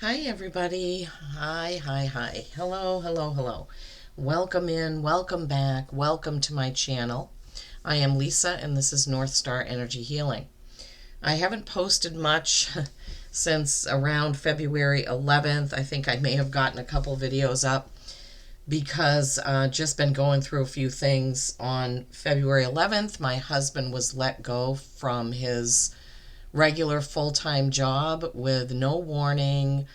Hi, everybody. Hi. Hello. Welcome in, welcome back, welcome to my channel. I am Lisa, and this is North Star Energy Healing. I haven't posted much since around February 11th. I think I may have gotten a couple videos up because just been going through a few things. On February 11th, my husband was let go from his regular full-time job with no warning.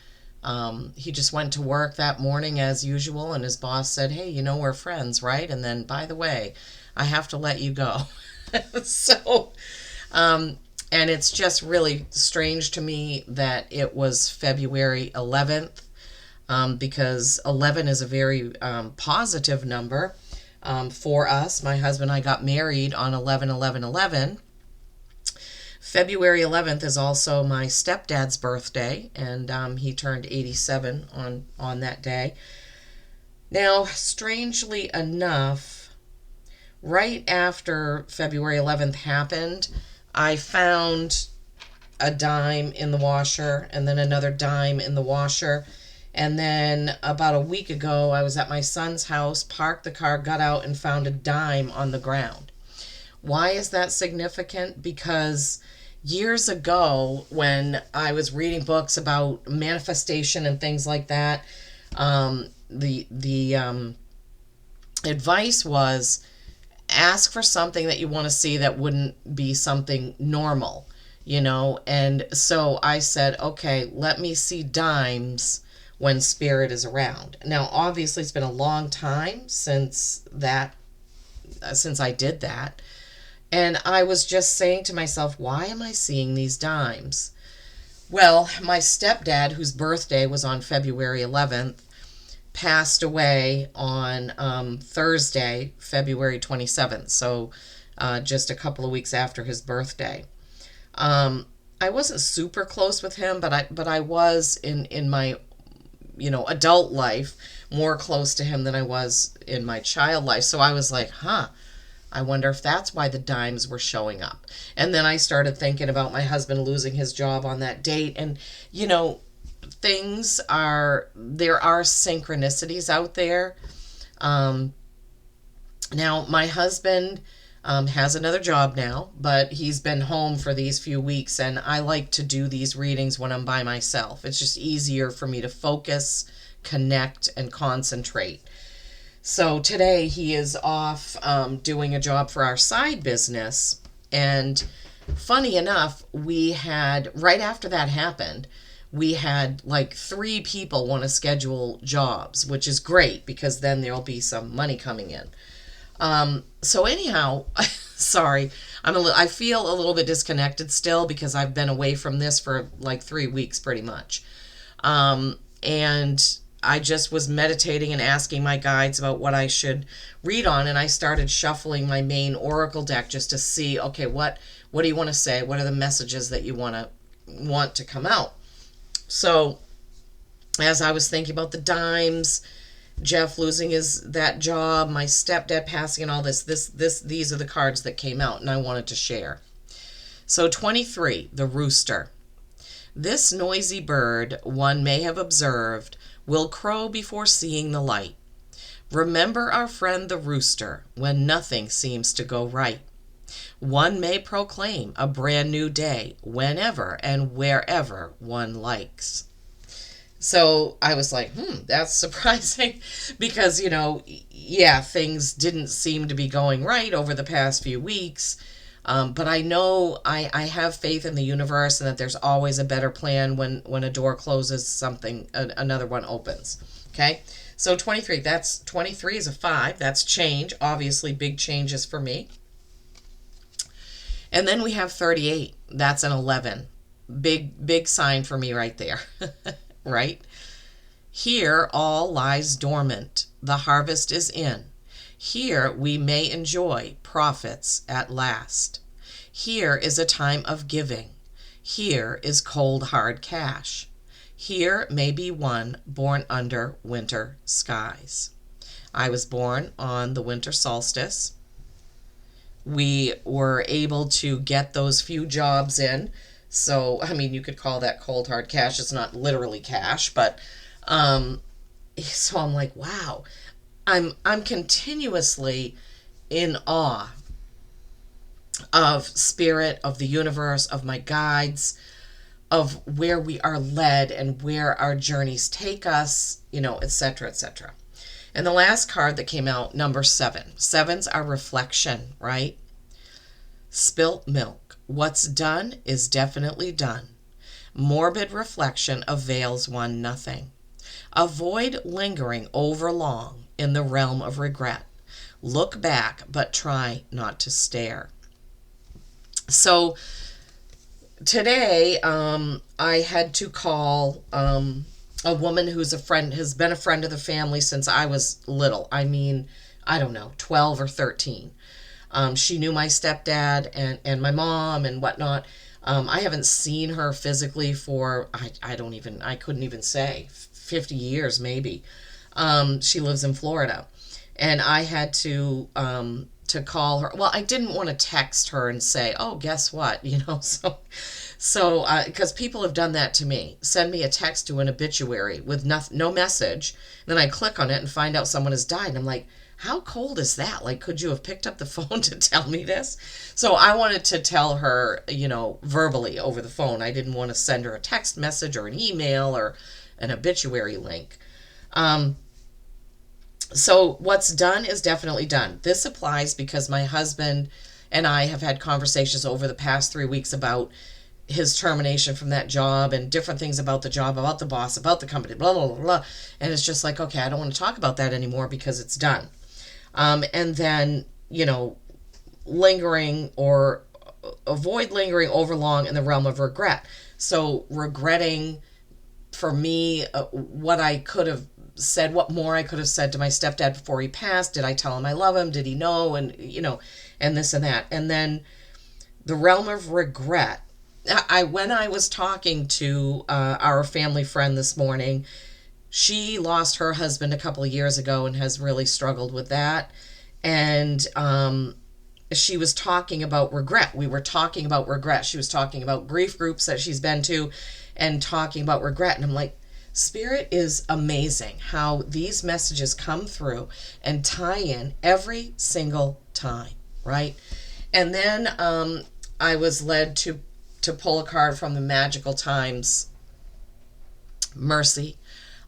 He just went to work that morning as usual, and his boss said, "Hey, we're friends, right? And then, by the way, I have to let you go." so, um, and it's just really strange to me that it was February 11th, because 11 is a very positive number for us. My husband and I got married on 11/11/11. February 11th is also my stepdad's birthday, and he turned 87 on that day. Now, strangely enough, right after February 11th happened, I found a dime in the washer, and then another dime in the washer. And then about a week ago, I was at my son's house, parked the car, got out, and found a dime on the ground. Why is that significant? Because years ago, when I was reading books about manifestation and things like that, the advice was ask for something that you want to see that wouldn't be something normal. And so I said, okay, let me see dimes when spirit is around. Now, obviously, it's been a long time since I did that. And I was just saying to myself, why am I seeing these dimes? Well, my stepdad, whose birthday was on February 11th, passed away on Thursday, February 27th. So just a couple of weeks after his birthday. I wasn't super close with him, but I was in my adult life more close to him than I was in my child life. So I was like, I wonder if that's why the dimes were showing up. And then I started thinking about my husband losing his job on that date. And, there are synchronicities out there. Um, Now, my husband has another job now, but he's been home for these few weeks. And I like to do these readings when I'm by myself. It's just easier for me to focus, connect, and concentrate. So today he is off doing a job for our side business. And funny enough, right after that happened, we had like three people want to schedule jobs, which is great because then there'll be some money coming in. So anyhow, sorry, I feel a little bit disconnected still because I've been away from this for like 3 weeks pretty much. And I just was meditating and asking my guides about what I should read on, and I started shuffling my main oracle deck just to see, okay, what do you want to say? What are the messages that you want to come out? So, as I was thinking about the dimes, Jeff losing that job, my stepdad passing, and all these are the cards that came out, and I wanted to share. So 23, the rooster. This noisy bird, one may have observed, will crow before seeing the light. Remember our friend the rooster when nothing seems to go right. One may proclaim a brand new day whenever and wherever one likes. So I was like, that's surprising because, yeah, things didn't seem to be going right over the past few weeks. But I know I have faith in the universe and that there's always a better plan when a door closes, another one opens. Okay. So 23 is a 5. That's change. Obviously, big changes for me. And then we have 38. That's an 11. Big sign for me right there. Right? Here all lies dormant. The harvest is in. Here we may enjoy profits at last. Here is a time of giving. Here is cold hard cash. Here may be one born under winter skies. I was born on the winter solstice. We were able to get those few jobs in. So, I mean, you could call that cold hard cash. It's not literally cash, but um, so I'm like, wow, I'm continuously in awe of spirit, of the universe, of my guides, of where we are led and where our journeys take us, etc., etc. And the last card that came out, number 7. Sevens are reflection, right? Spilt milk. What's done is definitely done. Morbid reflection avails one nothing. Avoid lingering over long in the realm of regret. Look back, but try not to stare. So today, I had to call a woman who's a friend, has been a friend of the family since I was little. I mean, I don't know, 12 or 13. She knew my stepdad and my mom and whatnot. I haven't seen her physically for, I couldn't even say, 50 years maybe. She lives in Florida. And I had to call her. Well, I didn't want to text her and say, "Oh, guess what?" So because people have done that to me, send me a text to an obituary with no message, then I click on it and find out someone has died, and I'm like, how cold is that? Like, could you have picked up the phone to tell me this? So I wanted to tell her, verbally over the phone. I didn't want to send her a text message or an email or an obituary link. So what's done is definitely done. This applies because my husband and I have had conversations over the past 3 weeks about his termination from that job and different things about the job, about the boss, about the company, blah, blah, blah, blah. And it's just like, okay, I don't want to talk about that anymore because it's done. And then, lingering or avoid lingering over long in the realm of regret. So regretting, for me, what I could have said, what more I could have said to my stepdad before he passed. Did I tell him I love him? Did he know? And, and this and that. And then the realm of regret. When I was talking to our family friend this morning, she lost her husband a couple of years ago and has really struggled with that. And she was talking about regret. We were talking about regret. She was talking about grief groups that she's been to and talking about regret. And I'm like, Spirit is amazing how these messages come through and tie in every single time, right? And then I was led to pull a card from the Magical Times, Mercy.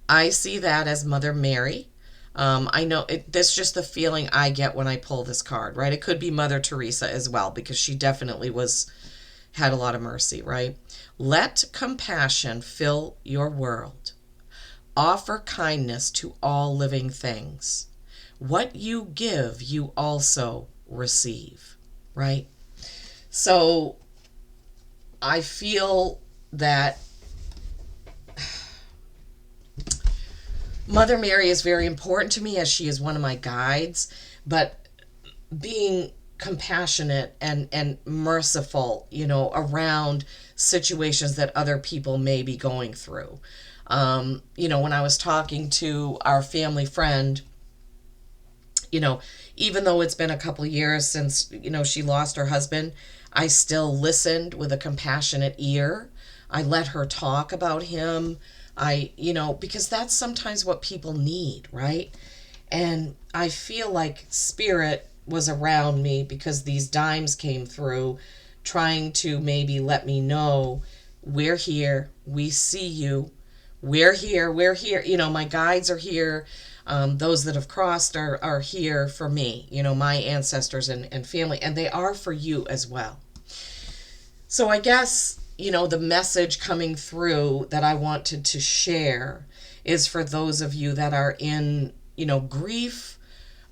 I see that as Mother Mary. I know that's just the feeling I get when I pull this card, right? It could be Mother Teresa as well, because she definitely had a lot of mercy, right? Let compassion fill your world. Offer kindness to all living things. What you give, you also receive, right? So I feel that Mother Mary is very important to me as she is one of my guides, but being compassionate and merciful, around situations that other people may be going through. When I was talking to our family friend, even though it's been a couple of years since, she lost her husband, I still listened with a compassionate ear. I let her talk about him. Because that's sometimes what people need, right? And I feel like Spirit was around me because these dimes came through trying to maybe let me know, we're here, we see you, we're here. My guides are here. Those that have crossed are here for me, my ancestors and family, and they are for you as well. So I guess, the message coming through that I wanted to share is for those of you that are in, grief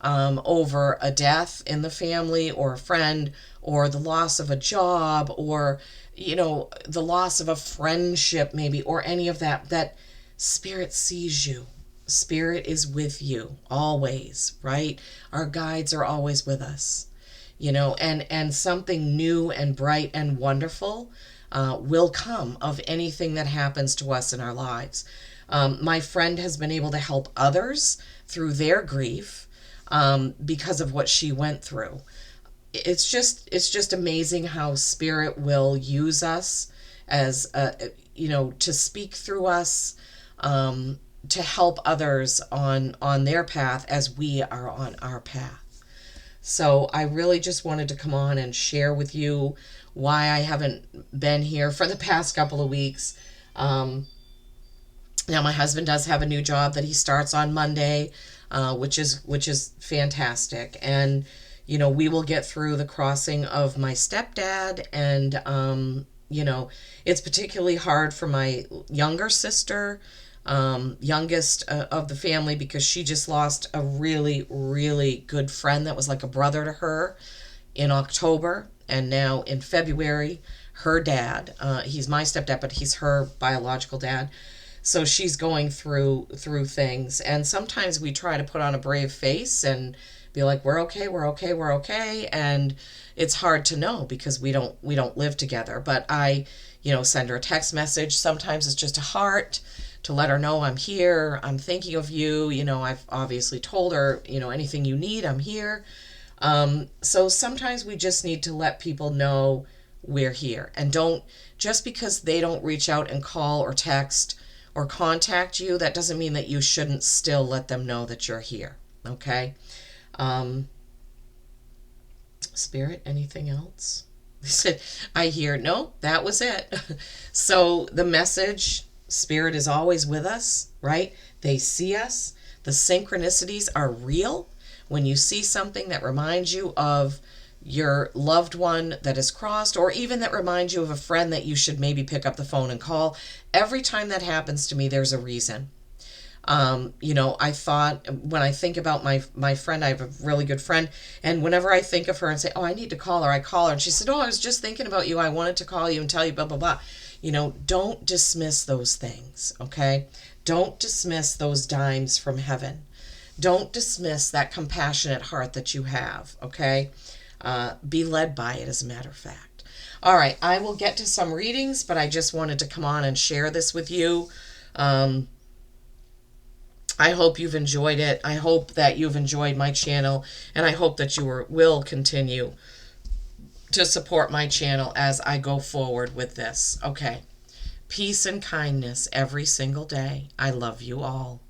over a death in the family or a friend, or the loss of a job, or, the loss of a friendship maybe, or any of that Spirit sees you. Spirit is with you always, right? Our guides are always with us, and something new and bright and wonderful will come of anything that happens to us in our lives. My friend has been able to help others through their grief because of what she went through. It's just amazing how Spirit will use us as to speak through us, to help others on their path as we are on our path. So I really just wanted to come on and share with you why I haven't been here for the past couple of weeks. Now my husband does have a new job that he starts on Monday, which is fantastic, and we will get through the crossing of my stepdad, and it's particularly hard for my younger sister, youngest of the family, because she just lost a really, really good friend that was like a brother to her in October. And now in February, her dad, he's my stepdad, but he's her biological dad. So she's going through things. And sometimes we try to put on a brave face and be like, we're okay, we're okay, we're okay. And it's hard to know because we don't live together. But I, send her a text message. Sometimes it's just a heart to let her know I'm here, I'm thinking of you. I've obviously told her, anything you need, I'm here. So sometimes we just need to let people know we're here. And don't, just because they don't reach out and call or text or contact you, that doesn't mean that you shouldn't still let them know that you're here. Okay? Spirit, anything else? They said, I hear, no, that was it. So the message, Spirit is always with us, right? They see us. The synchronicities are real. When you see something that reminds you of your loved one that is crossed, or even that reminds you of a friend that you should maybe pick up the phone and call, every time that happens to me, there's a reason. I thought, when I think about my friend, I have a really good friend, and whenever I think of her and say, oh, I need to call her, I call her, and she said, oh, I was just thinking about you. I wanted to call you and tell you blah, blah, blah. Don't dismiss those things, okay? Don't dismiss those dimes from heaven. Don't dismiss that compassionate heart that you have, okay? Be led by it, as a matter of fact. All right, I will get to some readings, but I just wanted to come on and share this with you. I hope you've enjoyed it. I hope that you've enjoyed my channel, and I hope that you will continue to support my channel as I go forward with this. Okay. Peace and kindness every single day. I love you all.